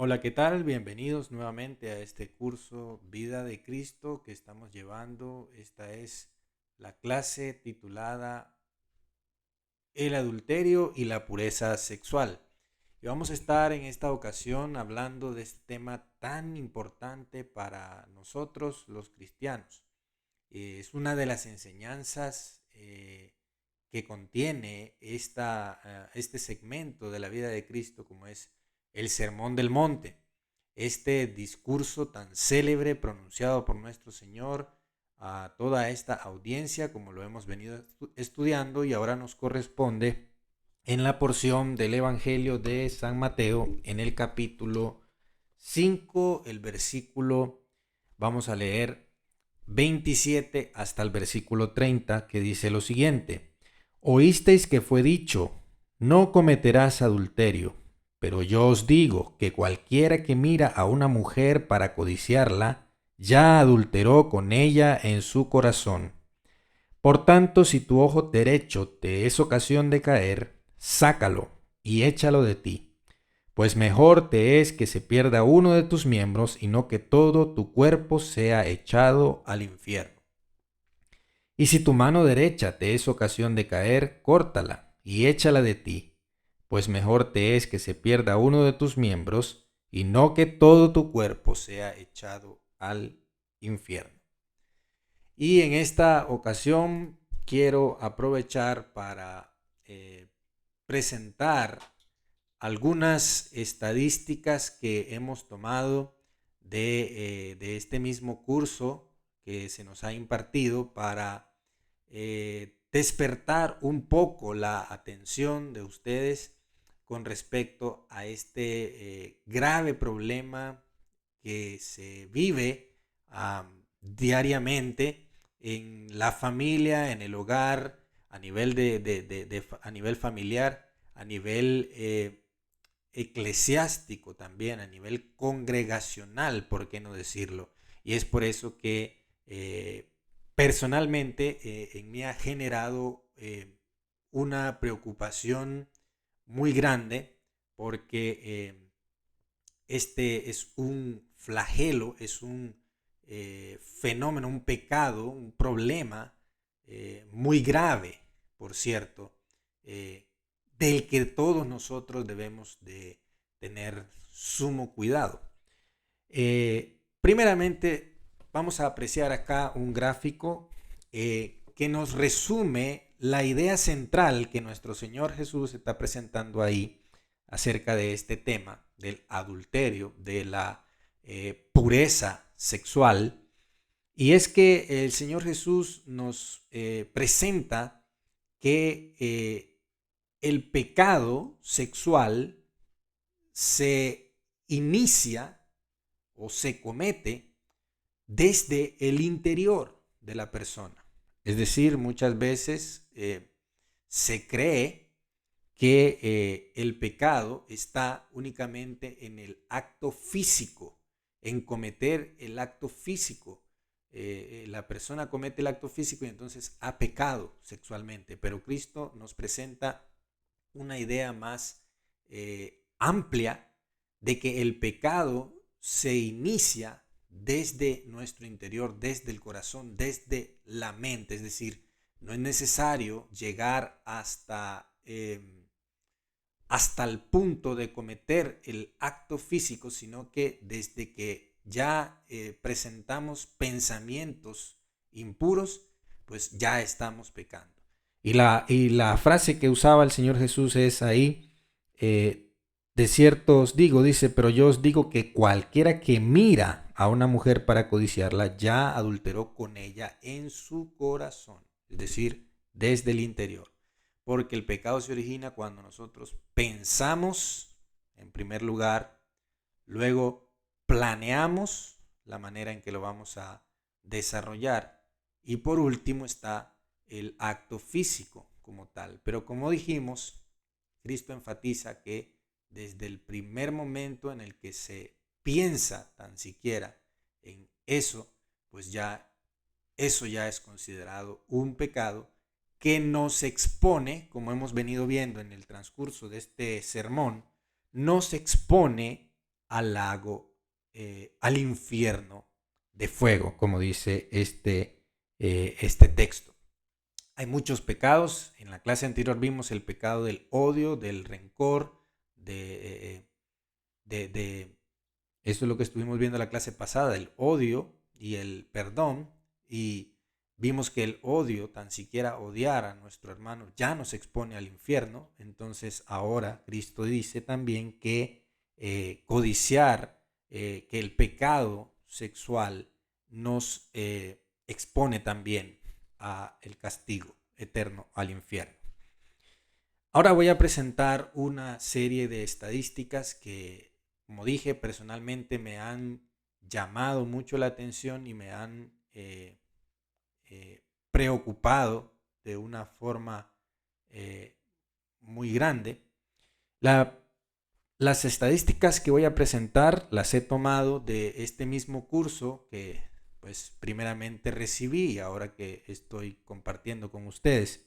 Hola, ¿qué tal? Bienvenidos nuevamente a este curso Vida de Cristo que estamos llevando. Esta es la clase titulada El adulterio y la pureza sexual. Y vamos a estar en esta ocasión hablando de este tema tan importante para nosotros los cristianos. Es una de las enseñanzas que contiene este segmento de la vida de Cristo, como es el Sermón del Monte, este discurso tan célebre pronunciado por nuestro Señor a toda esta audiencia, como lo hemos venido estudiando, y ahora nos corresponde en la porción del Evangelio de San Mateo, en el capítulo 5, el versículo, vamos a leer 27 hasta el versículo 30, que dice lo siguiente: Oísteis que fue dicho, no cometerás adulterio, pero yo os digo que cualquiera que mira a una mujer para codiciarla, ya adulteró con ella en su corazón. Por tanto, si tu ojo derecho te es ocasión de caer, sácalo y échalo de ti, pues mejor te es que se pierda uno de tus miembros y no que todo tu cuerpo sea echado al infierno. Y si tu mano derecha te es ocasión de caer, córtala y échala de ti, pues mejor te es que se pierda uno de tus miembros y no que todo tu cuerpo sea echado al infierno. Y en esta ocasión quiero aprovechar para presentar algunas estadísticas que hemos tomado de este mismo curso que se nos ha impartido para despertar un poco la atención de ustedes con respecto a este grave problema que se vive diariamente en la familia, en el hogar, a nivel, a nivel familiar, a nivel eclesiástico también, a nivel congregacional, ¿por qué no decirlo? Y es por eso que personalmente en mí ha generado una preocupación muy grande porque este es un flagelo, es un fenómeno, un pecado, un problema muy grave, por cierto, eh, del que todos nosotros debemos de tener sumo cuidado. Primeramente, vamos a apreciar acá un gráfico que nos resume la idea central que nuestro Señor Jesús está presentando ahí acerca de este tema del adulterio, de la pureza sexual. Y es que el Señor Jesús nos presenta que el pecado sexual se inicia o se comete desde el interior de la persona. Es decir, muchas veces se cree que el pecado está únicamente en el acto físico, en cometer el acto físico. La persona comete el acto físico y entonces ha pecado sexualmente, pero Cristo nos presenta una idea más amplia de que el pecado se inicia desde nuestro interior, desde el corazón, desde la mente. Es decir, no es necesario llegar hasta el punto de cometer el acto físico, sino que desde que ya presentamos pensamientos impuros, pues ya estamos pecando. Y la frase que usaba el Señor Jesús es ahí, de cierto os digo, dice, pero yo os digo que cualquiera que mira a una mujer para codiciarla, ya adulteró con ella en su corazón, es decir, desde el interior. Porque el pecado se origina cuando nosotros pensamos, en primer lugar, luego planeamos la manera en que lo vamos a desarrollar y por último está el acto físico como tal. Pero como dijimos, Cristo enfatiza que desde el primer momento en el que se piensa tan siquiera en eso, pues ya eso ya es considerado un pecado que nos expone, como hemos venido viendo en el transcurso de este sermón, nos expone al lago, al infierno de fuego, como dice este texto. Hay muchos pecados. En la clase anterior vimos el pecado del odio, del rencor, de eso es lo que estuvimos viendo en la clase pasada, el odio y el perdón. Y vimos que el odio, tan siquiera odiar a nuestro hermano, ya nos expone al infierno. Entonces ahora Cristo dice también que codiciar, que el pecado sexual nos expone también a el castigo eterno, al infierno. Ahora voy a presentar una serie de estadísticas que, como dije, personalmente me han llamado mucho la atención y me han preocupado de una forma muy grande. Las estadísticas que voy a presentar las he tomado de este mismo curso que pues primeramente recibí y ahora que estoy compartiendo con ustedes.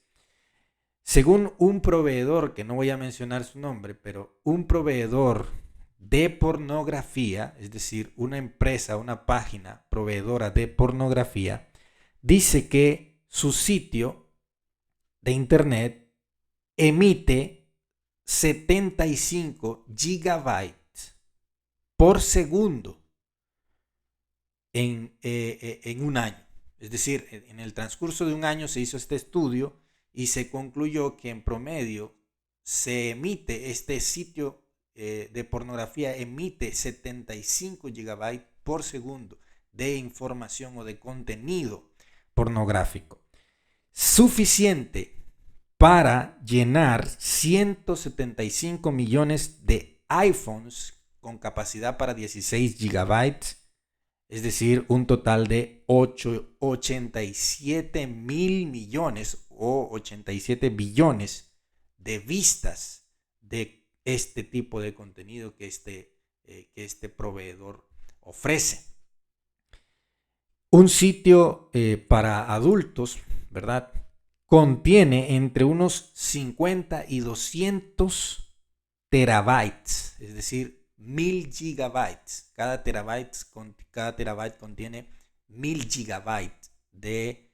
Según un proveedor, que no voy a mencionar su nombre, pero un proveedor de pornografía, es decir, una empresa, una página proveedora de pornografía, dice que su sitio de internet emite 75 gigabytes por segundo en un año. Es decir, en el transcurso de un año se hizo este estudio y se concluyó que en promedio se emite este sitio de pornografía emite 75 gigabytes por segundo de información o de contenido pornográfico. Suficiente para llenar 175 millones de iPhones con capacidad para 16 gigabytes, es decir, un total de 87 mil millones o 87 billones de vistas de este tipo de contenido que este proveedor ofrece. Un sitio para adultos, ¿verdad? Contiene entre unos 50 y 200 terabytes, es decir, 1000 gigabytes. Cada terabyte contiene 1000 gigabytes de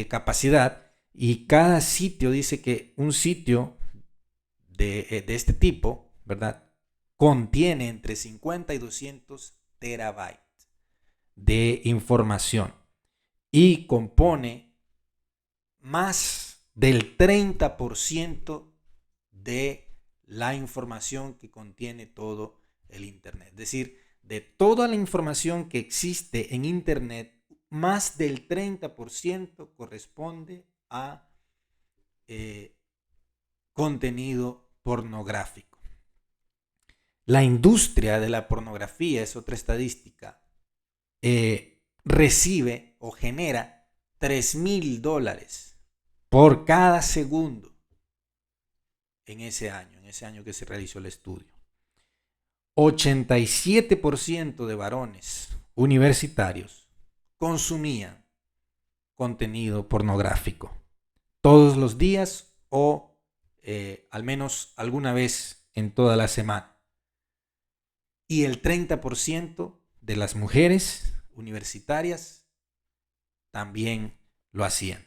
capacidad, y cada sitio dice que un sitio de este tipo, ¿verdad? Contiene entre 50 y 200 terabytes de información y compone más del 30% de la información que contiene todo el Internet. Es decir, de toda la información que existe en Internet, más del 30% corresponde a contenido pornográfico. La industria de la pornografía, es otra estadística, recibe o genera $3,000 por cada segundo en ese año que se realizó el estudio. 87% de varones universitarios consumían contenido pornográfico todos los días o al menos alguna vez en toda la semana. Y el 30% de las mujeres universitarias también lo hacían.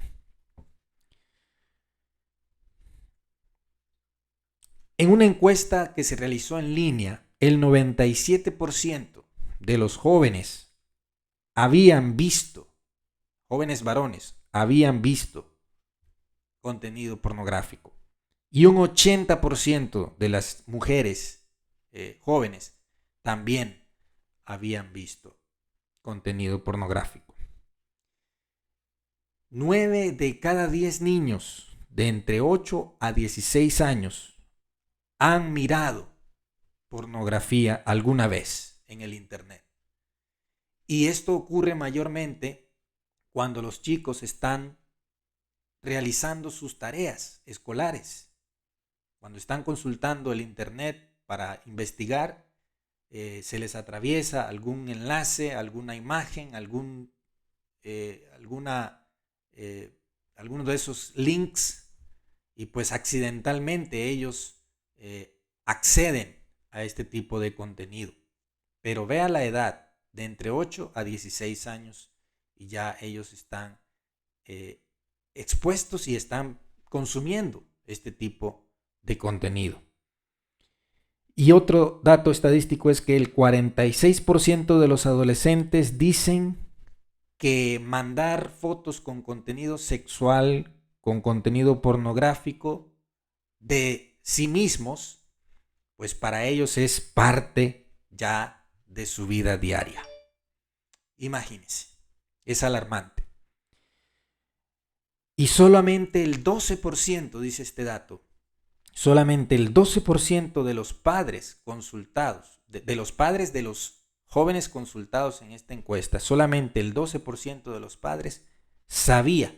En una encuesta que se realizó en línea, el 97% de los jóvenes jóvenes varones, habían visto contenido pornográfico. Y un 80% de las mujeres jóvenes también habían visto contenido pornográfico. 9 de cada 10 niños de entre 8 a 16 años han mirado pornografía alguna vez en el Internet. Y esto ocurre mayormente cuando los chicos están realizando sus tareas escolares, cuando están consultando el Internet para investigar, se les atraviesa algún enlace, alguna imagen, alguno de esos links, y pues accidentalmente ellos acceden a este tipo de contenido. Pero vea la edad, de entre 8 a 16 años, y ya ellos están expuestos y están consumiendo este tipo de contenido. Y otro dato estadístico es que el 46% de los adolescentes dicen que mandar fotos con contenido sexual, con contenido pornográfico de sí mismos, pues para ellos es parte ya de su vida diaria. Imagínense, es alarmante. Y solamente el 12%, dice este dato, solamente el 12% de los padres consultados, de los padres de los jóvenes consultados en esta encuesta, solamente el 12% de los padres sabía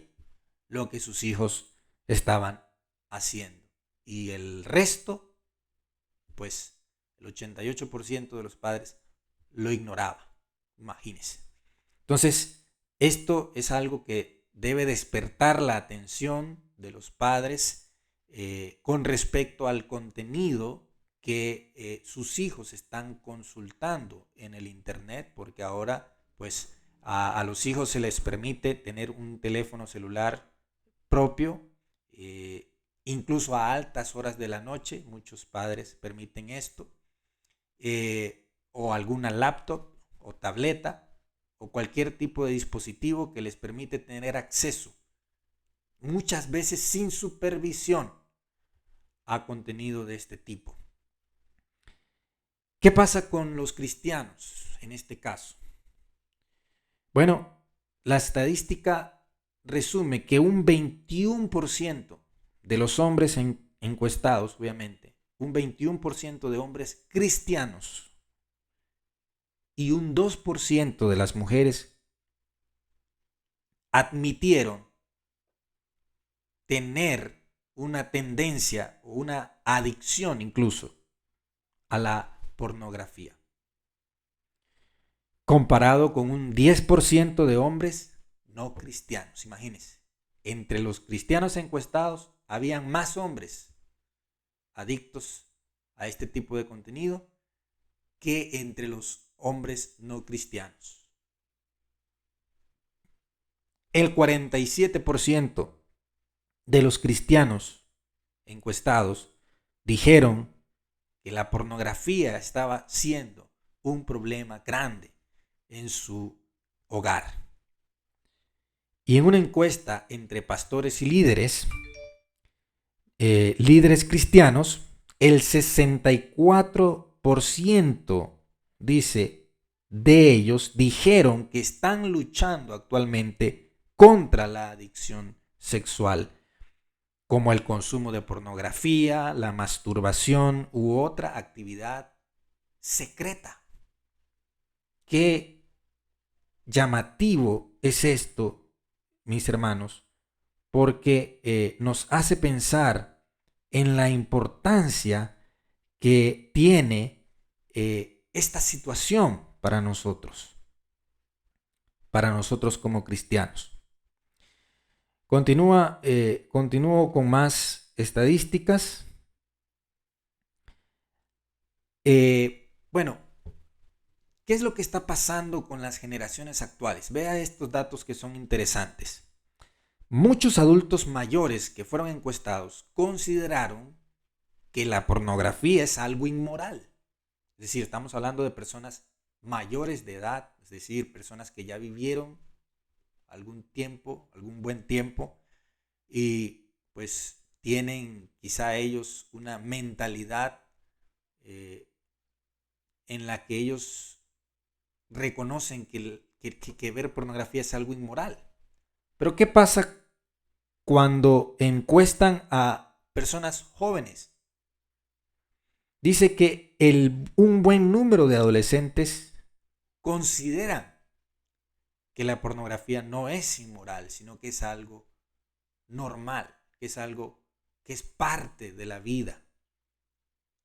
lo que sus hijos estaban haciendo. Y el resto, pues el 88% de los padres lo ignoraba. Imagínense. Entonces, esto es algo que debe despertar la atención de los padres con respecto al contenido que sus hijos están consultando en el internet, porque ahora pues a los hijos se les permite tener un teléfono celular propio, incluso a altas horas de la noche, muchos padres permiten esto, o alguna laptop o tableta o cualquier tipo de dispositivo que les permite tener acceso, muchas veces sin supervisión, a contenido de este tipo. ¿Qué pasa con los cristianos en este caso? Bueno, la estadística resume que un 21% de los hombres encuestados, obviamente, un 21% de hombres cristianos y un 2% de las mujeres admitieron tener una tendencia o una adicción incluso a la pornografía, comparado con un 10% de hombres no cristianos. Imagínense, entre los cristianos encuestados habían más hombres adictos a este tipo de contenido que entre los hombres no cristianos. El 47% de los cristianos encuestados dijeron que la pornografía estaba siendo un problema grande en su hogar. Y en una encuesta entre pastores y líderes cristianos, el 64% dice de ellos dijeron que están luchando actualmente contra la adicción sexual, como el consumo de pornografía, la masturbación u otra actividad secreta. Qué llamativo es esto, mis hermanos, porque nos hace pensar en la importancia que tiene esta situación para nosotros como cristianos. Continúo con más estadísticas. Bueno, ¿qué es lo que está pasando con las generaciones actuales? Vea estos datos que son interesantes. Muchos adultos mayores que fueron encuestados consideraron que la pornografía es algo inmoral. Es decir, estamos hablando de personas mayores de edad, es decir, personas que ya vivieron algún tiempo, algún buen tiempo, y pues tienen quizá ellos una mentalidad en la que ellos reconocen que ver pornografía es algo inmoral. Pero ¿qué pasa cuando encuestan a personas jóvenes? Dice que un buen número de adolescentes consideran que la pornografía no es inmoral, sino que es algo normal, que es algo que es parte de la vida.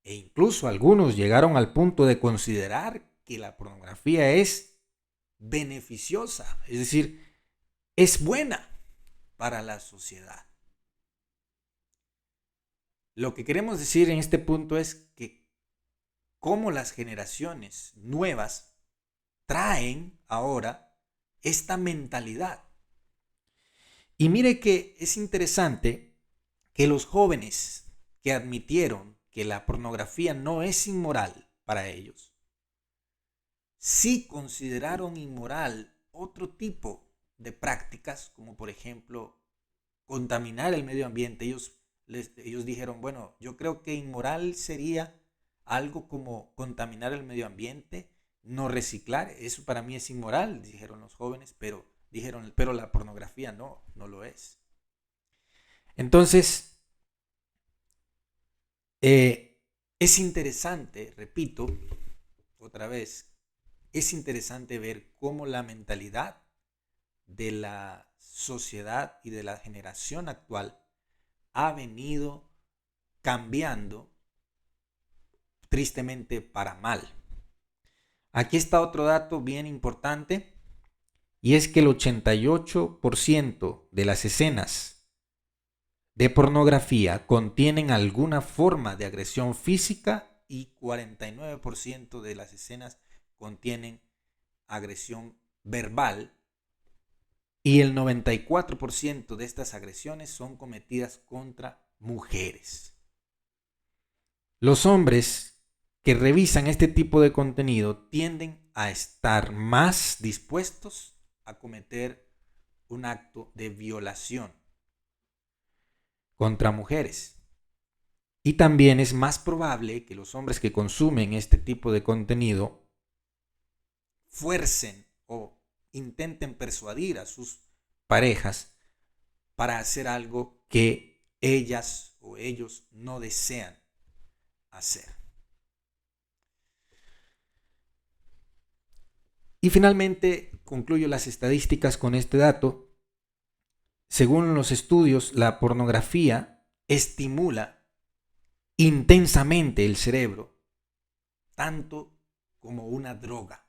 E incluso algunos llegaron al punto de considerar que la pornografía es beneficiosa, es decir, es buena para la sociedad. Lo que queremos decir en este punto es que cómo las generaciones nuevas traen ahora esta mentalidad. Y mire que es interesante que los jóvenes que admitieron que la pornografía no es inmoral para ellos, sí consideraron inmoral otro tipo de prácticas, como por ejemplo contaminar el medio ambiente. Ellos dijeron, bueno, yo creo que inmoral sería algo como contaminar el medio ambiente, no reciclar. Eso para mí es inmoral, dijeron los jóvenes, pero la pornografía no lo es. Entonces, es interesante, repito, otra vez, es interesante ver cómo la mentalidad de la sociedad y de la generación actual ha venido cambiando tristemente para mal. Aquí está otro dato bien importante, y es que el 88% de las escenas de pornografía contienen alguna forma de agresión física y 49% de las escenas contienen agresión verbal, y el 94% de estas agresiones son cometidas contra mujeres. Los hombres que revisan este tipo de contenido tienden a estar más dispuestos a cometer un acto de violación contra mujeres. Y también es más probable que los hombres que consumen este tipo de contenido fuercen o intenten persuadir a sus parejas para hacer algo que ellas o ellos no desean hacer. Y finalmente concluyo las estadísticas con este dato. Según los estudios, la pornografía estimula intensamente el cerebro, tanto como una droga.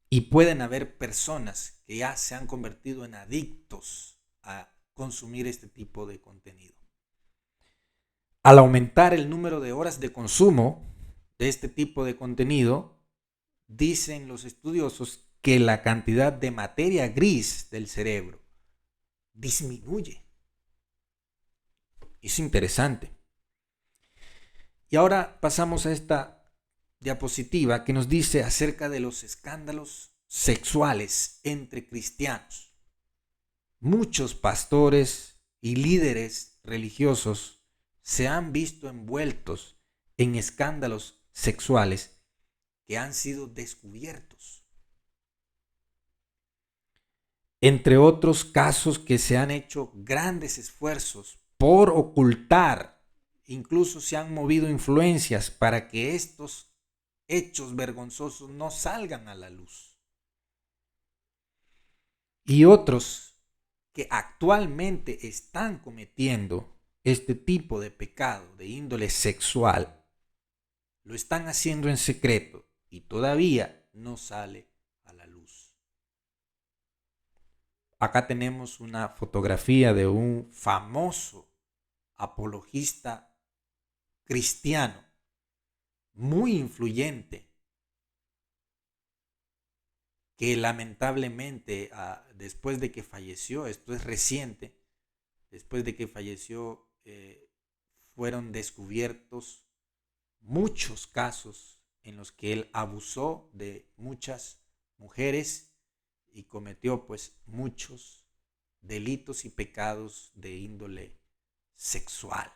Y pueden haber personas que ya se han convertido en adictos a consumir este tipo de contenido. Al aumentar el número de horas de consumo de este tipo de contenido, dicen los estudiosos que la cantidad de materia gris del cerebro disminuye. Es interesante. Y ahora pasamos a esta diapositiva que nos dice acerca de los escándalos sexuales entre cristianos. Muchos pastores y líderes religiosos se han visto envueltos en escándalos sexuales que han sido descubiertos. Entre otros casos que se han hecho grandes esfuerzos por ocultar, incluso se han movido influencias para que estos hechos vergonzosos no salgan a la luz. Y otros que actualmente están cometiendo este tipo de pecado de índole sexual, lo están haciendo en secreto y todavía no sale a la luz. Acá tenemos una fotografía de un famoso apologista cristiano, muy influyente, que lamentablemente después de que falleció, esto es reciente, después de que falleció, fueron descubiertos muchos casos en los que él abusó de muchas mujeres y cometió pues muchos delitos y pecados de índole sexual.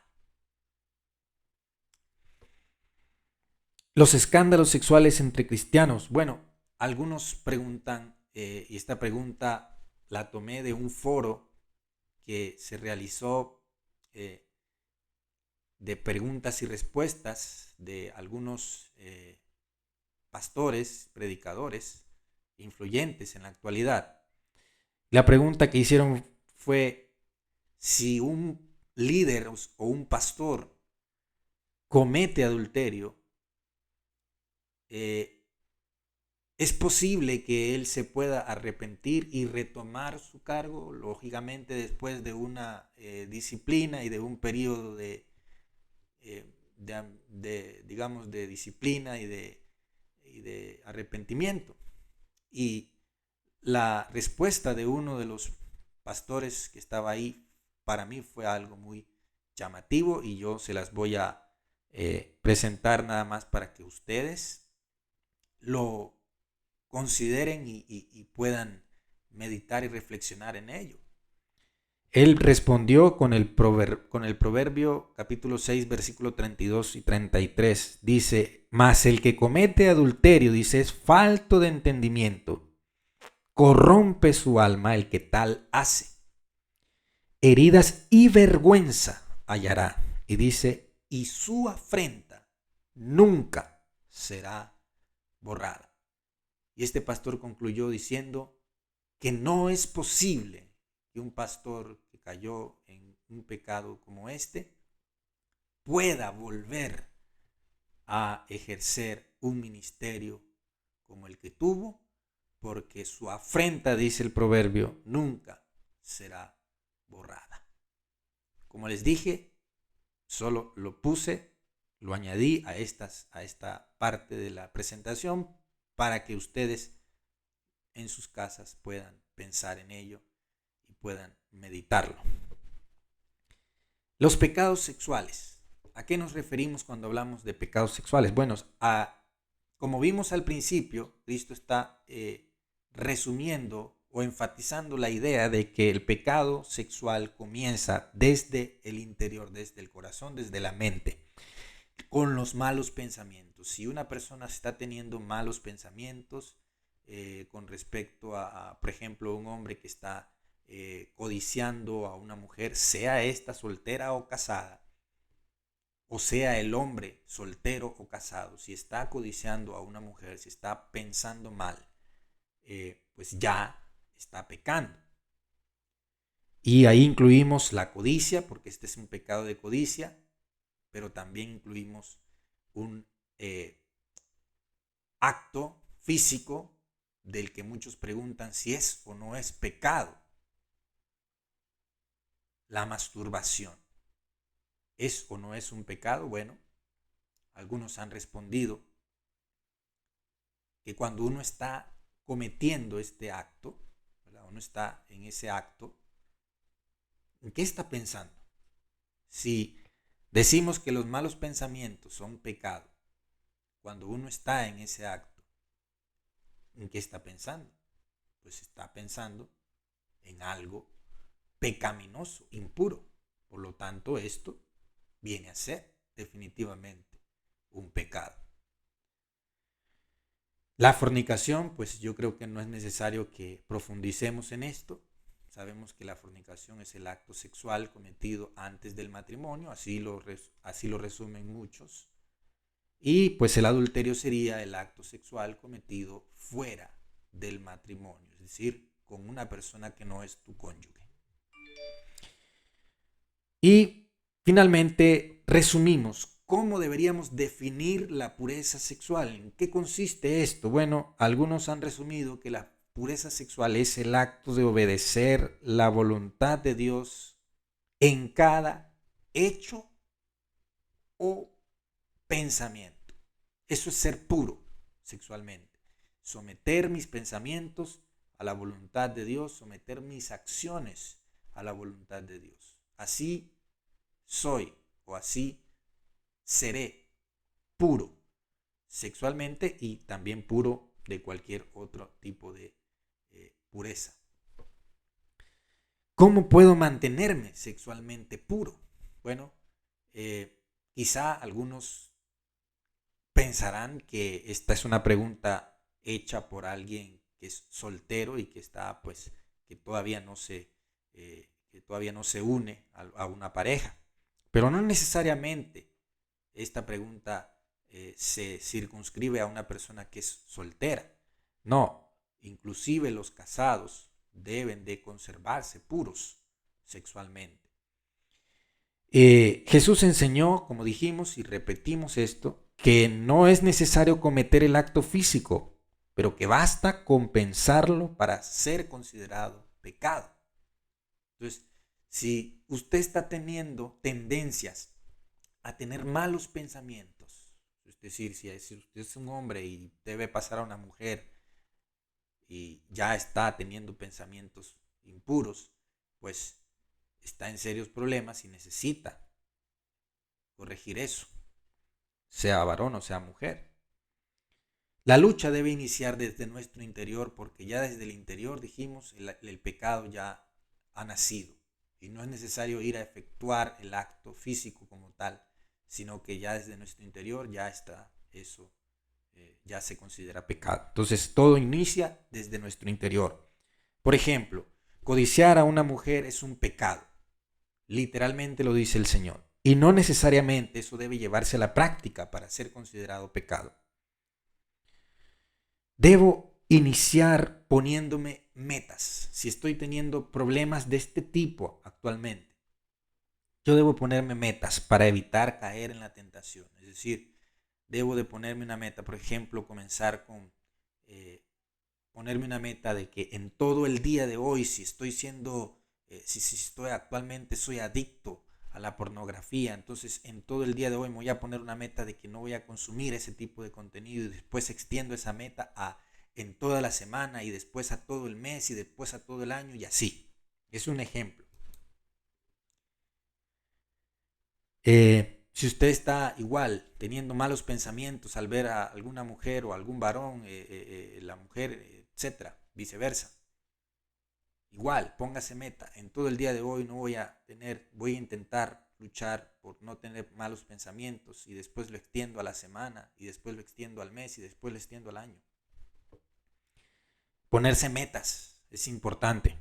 Los escándalos sexuales entre cristianos. Bueno, algunos preguntan, y esta pregunta la tomé de un foro que se realizó de preguntas y respuestas de algunos pastores, predicadores, influyentes en la actualidad. La pregunta que hicieron fue si un líder o un pastor comete adulterio, es posible que él se pueda arrepentir y retomar su cargo, lógicamente después de una disciplina y de un periodo de digamos, de disciplina y de arrepentimiento. Y la respuesta de uno de los pastores que estaba ahí, para mí fue algo muy llamativo y yo se las voy a presentar nada más para que ustedes lo consideren y puedan meditar y reflexionar en ello. Él respondió con el proverbio capítulo 6, versículo 32 y 33. Dice, mas el que comete adulterio, dice, es falto de entendimiento. Corrompe su alma el que tal hace. Heridas y vergüenza hallará. Y dice, y su afrenta nunca será borrada. Y este pastor concluyó diciendo que no es posible que un pastor que cayó en un pecado como este pueda volver a ejercer un ministerio como el que tuvo, porque su afrenta, dice el proverbio, nunca será borrada. Como les dije, solo lo añadí a esta parte de la presentación para que ustedes en sus casas puedan pensar en ello y puedan meditarlo. Los pecados sexuales. ¿A qué nos referimos cuando hablamos de pecados sexuales? Bueno, como vimos al principio, Cristo está resumiendo o enfatizando la idea de que el pecado sexual comienza desde el interior, desde el corazón, desde la mente, con los malos pensamientos. Si una persona está teniendo malos pensamientos con respecto por ejemplo, un hombre que está codiciando a una mujer, sea esta soltera o casada, o sea el hombre soltero o casado, si está codiciando a una mujer, si está pensando mal, pues ya está pecando. Y ahí incluimos la codicia, porque este es un pecado de codicia, pero también incluimos un acto físico del que muchos preguntan si es o no es pecado. La masturbación. ¿Es o no es un pecado? Bueno, algunos han respondido que cuando uno está cometiendo este acto, ¿verdad? Uno está en ese acto, ¿en qué está pensando? Si decimos que los malos pensamientos son pecado, cuando uno está en ese acto, ¿en qué está pensando? Pues está pensando en algo pecaminoso, impuro. Por lo tanto, esto viene a ser definitivamente un pecado. La fornicación, pues yo creo que no es necesario que profundicemos en esto. Sabemos que la fornicación es el acto sexual cometido antes del matrimonio, así lo resumen muchos. Y pues el adulterio sería el acto sexual cometido fuera del matrimonio, es decir, con una persona que no es tu cónyuge. Y finalmente resumimos cómo deberíamos definir la pureza sexual. ¿En qué consiste esto? Bueno, algunos han resumido que la pureza sexual es el acto de obedecer la voluntad de Dios en cada hecho o pensamiento. Eso es ser puro sexualmente. Someter mis pensamientos a la voluntad de Dios, someter mis acciones a la voluntad de Dios. Así soy o así seré puro sexualmente y también puro de cualquier otro tipo de pureza. ¿Cómo puedo mantenerme sexualmente puro? Bueno, quizá algunos pensarán que esta es una pregunta hecha por alguien que es soltero y que está, pues, que todavía no se une a una pareja. Pero no necesariamente esta pregunta se circunscribe a una persona que es soltera. No, inclusive los casados deben de conservarse puros sexualmente. Jesús enseñó, como dijimos y repetimos esto, que no es necesario cometer el acto físico, pero que basta con pensarlo para ser considerado pecado. Entonces, si usted está teniendo tendencias a tener malos pensamientos. Es decir, si usted es un hombre y debe pasar a una mujer y ya está teniendo pensamientos impuros, pues está en serios problemas y necesita corregir eso, sea varón o sea mujer. La lucha debe iniciar desde nuestro interior, porque ya desde el interior, dijimos, el pecado ya ha nacido y no es necesario ir a efectuar el acto físico como tal, sino que ya desde nuestro interior ya está eso, ya se considera pecado. Entonces todo inicia desde nuestro interior. Por ejemplo, codiciar a una mujer es un pecado, literalmente lo dice el Señor, y no necesariamente eso debe llevarse a la práctica para ser considerado pecado. Debo iniciar poniéndome metas. Si estoy teniendo problemas de este tipo actualmente, yo debo ponerme metas para evitar caer en la tentación. Es decir, debo de ponerme una meta, por ejemplo, comenzar con ponerme una meta de que en todo el día de hoy, si estoy siendo, si estoy actualmente, soy adicto a la pornografía, entonces en todo el día de hoy me voy a poner una meta de que no voy a consumir ese tipo de contenido y después extiendo esa meta a en toda la semana y después a todo el mes y después a todo el año y así. Es un ejemplo. Si usted está igual teniendo malos pensamientos al ver a alguna mujer o algún varón, la mujer, etcétera, viceversa, igual, póngase meta. En todo el día de hoy no voy a intentar luchar por no tener malos pensamientos y después lo extiendo a la semana y después lo extiendo al mes y después lo extiendo al año. Ponerse metas es importante.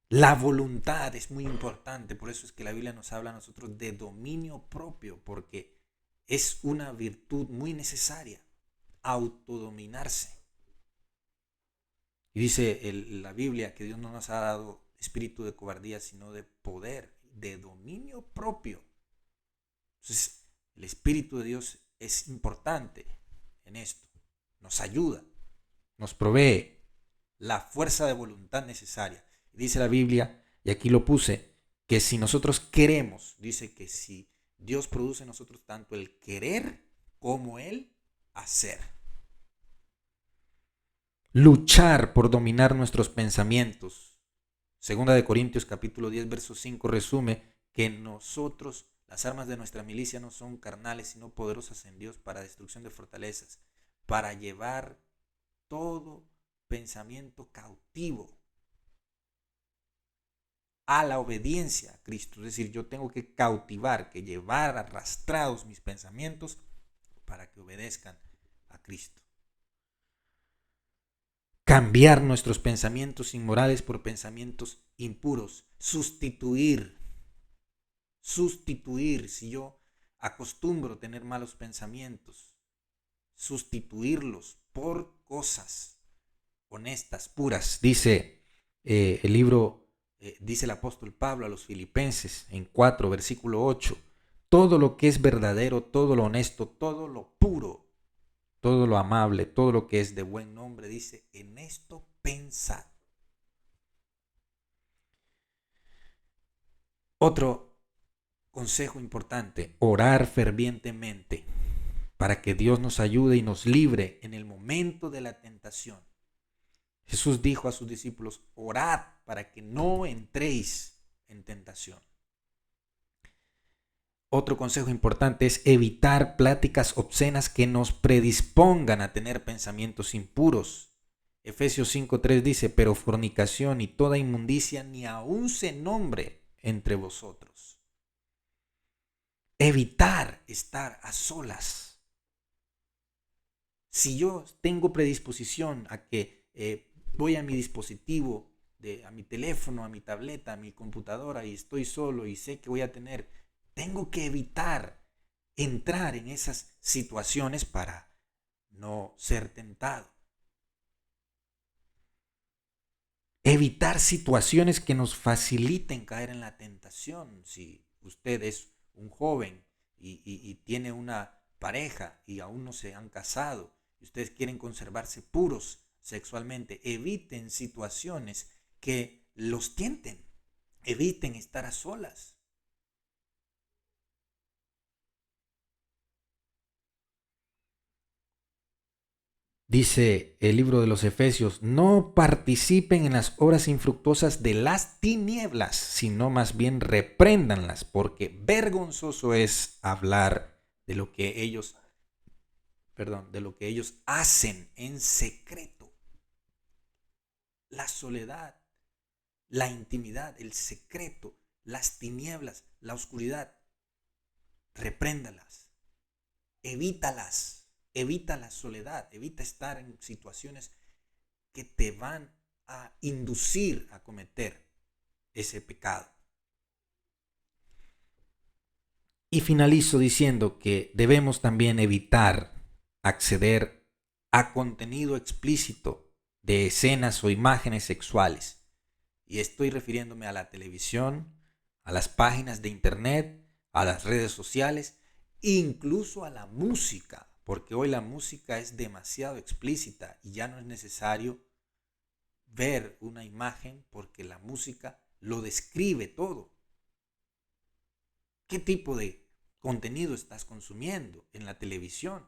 La voluntad es muy importante, por eso es que la Biblia nos habla a nosotros de dominio propio, porque es una virtud muy necesaria, autodominarse. Y dice la Biblia que Dios no nos ha dado espíritu de cobardía, sino de poder, de dominio propio. Entonces, el Espíritu de Dios es importante en esto. Nos ayuda, nos provee la fuerza de voluntad necesaria. Dice la Biblia, y aquí lo puse, que si nosotros queremos, dice que si Dios produce en nosotros tanto el querer como el hacer. Luchar por dominar nuestros pensamientos. Segunda de Corintios capítulo 10, verso 5 resume que nosotros, las armas de nuestra milicia no son carnales, sino poderosas en Dios para destrucción de fortalezas, para llevar todo pensamiento cautivo a la obediencia a Cristo. Es decir, yo tengo que cautivar, que llevar arrastrados mis pensamientos para que obedezcan a Cristo. Cambiar nuestros pensamientos inmorales por pensamientos impuros. Sustituir. Si yo acostumbro tener malos pensamientos, sustituirlos por cosas honestas, puras. Dice el libro, dice el apóstol Pablo a los Filipenses en 4, versículo 8, todo lo que es verdadero, todo lo honesto, todo lo puro, todo lo amable, todo lo que es de buen nombre, dice, en esto pensad. Otro consejo importante, orar fervientemente para que Dios nos ayude y nos libre en el momento de la tentación. Jesús dijo a sus discípulos, orad para que no entréis en tentación. Otro consejo importante es evitar pláticas obscenas que nos predispongan a tener pensamientos impuros. Efesios 5:3 dice, pero fornicación y toda inmundicia ni aun se nombre entre vosotros. Evitar estar a solas. Si yo tengo predisposición a que voy a mi dispositivo, a mi teléfono, a mi tableta, a mi computadora y estoy solo y sé que voy a tener, tengo que evitar entrar en esas situaciones para no ser tentado. Evitar situaciones que nos faciliten caer en la tentación. Si usted es un joven y tiene una pareja y aún no se han casado y ustedes quieren conservarse puros sexualmente, eviten situaciones que los tienten. Eviten estar a solas. Dice el libro de los Efesios, no participen en las obras infructuosas de las tinieblas, sino más bien repréndanlas, porque vergonzoso es hablar de lo que ellos, de lo que ellos hacen en secreto. La soledad, la intimidad, el secreto, las tinieblas, la oscuridad, repréndalas, evítalas, evita la soledad, evita estar en situaciones que te van a inducir a cometer ese pecado. Y finalizo diciendo que debemos también evitar acceder a contenido explícito de escenas o imágenes sexuales. Y estoy refiriéndome a la televisión, a las páginas de internet, a las redes sociales, incluso a la música, porque hoy la música es demasiado explícita y ya no es necesario ver una imagen porque la música lo describe todo. ¿Qué tipo de contenido estás consumiendo en la televisión?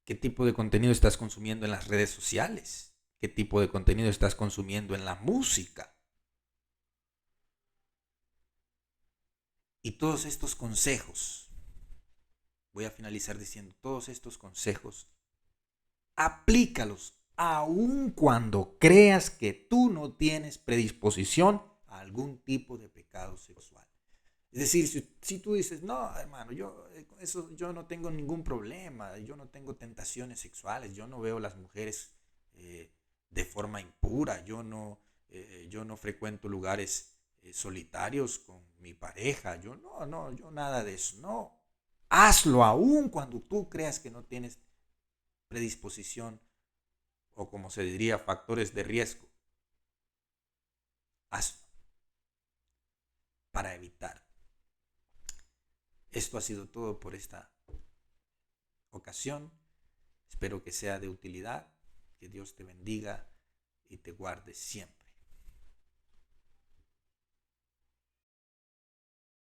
¿Qué tipo de contenido estás consumiendo en las redes sociales? ¿Qué tipo de contenido estás consumiendo en la música? Y todos estos consejos, voy a finalizar diciendo, todos estos consejos, aplícalos aun cuando creas que tú no tienes predisposición a algún tipo de pecado sexual. Es decir, si tú dices, no, hermano, yo no tengo ningún problema, yo no tengo tentaciones sexuales, yo no veo a las mujeres de forma impura, yo no frecuento lugares solitarios con mi pareja, yo nada de eso, no. Hazlo aún cuando tú creas que no tienes predisposición o como se diría, factores de riesgo. Hazlo para evitar. Esto ha sido todo por esta ocasión. Espero que sea de utilidad, que Dios te bendiga y te guarde siempre.